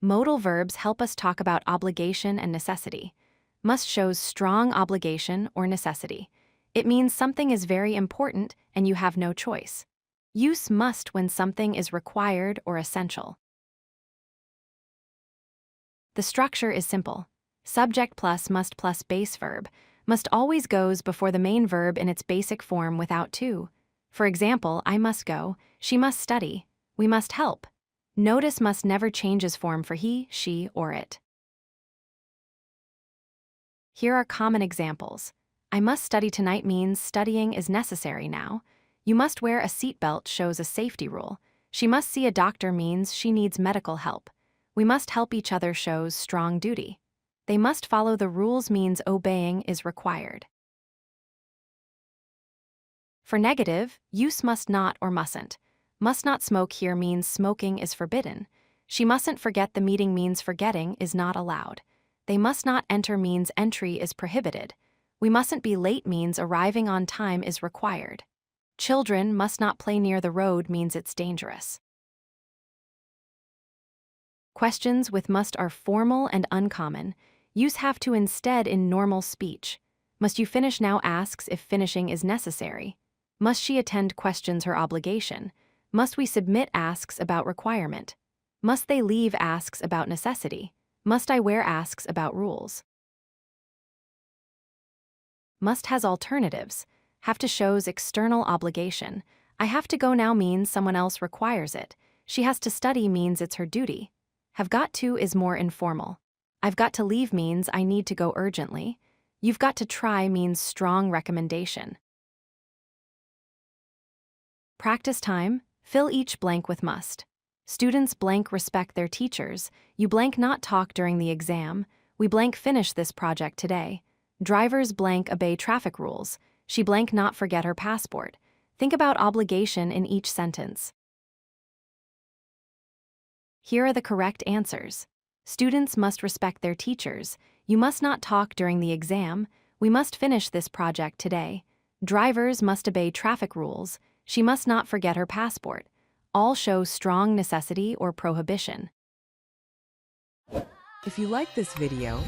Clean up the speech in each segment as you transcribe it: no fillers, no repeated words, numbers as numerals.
Modal verbs help us talk about obligation and necessity. Must shows strong obligation or necessity. It means something is very important and you have no choice. Use must when something is required or essential. The structure is simple. Subject plus must plus base verb. Must always goes before the main verb in its basic form without to. For example, I must go, she must study, we must help. Notice must never changes form for he, she, or it. Here are common examples. I must study tonight means studying is necessary now. You must wear a seatbelt shows a safety rule. She must see a doctor means she needs medical help. We must help each other shows strong duty. They must follow the rules means obeying is required. For negative, use must not or mustn't. Must not smoke here means smoking is forbidden. She mustn't forget the meeting means forgetting is not allowed. They must not enter means entry is prohibited. We mustn't be late means arriving on time is required. Children must not play near the road means it's dangerous. Questions with must are formal and uncommon. Use have to instead in normal speech. Must you finish now asks if finishing is necessary. Must she attend questions her obligation. Must we submit asks about requirement. Must they leave asks about necessity. Must I wear asks about rules. Must has alternatives. Have to shows external obligation. I have to go now means someone else requires it. She has to study means it's her duty. Have got to is more informal. I've got to leave means I need to go urgently. You've got to try means strong recommendation. Practice time. Fill each blank with must. Students blank respect their teachers. You blank not talk during the exam. We blank finish this project today. Drivers blank obey traffic rules. She blank not forget her passport. Think about obligation in each sentence. Here are the correct answers. Students must respect their teachers. You must not talk during the exam. We must finish this project today. Drivers must obey traffic rules. She must not forget her passport. All show strong necessity or prohibition. If you like this video,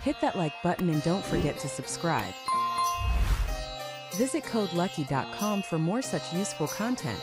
hit that like button and don't forget to subscribe. Visit codelucky.com for more such useful content.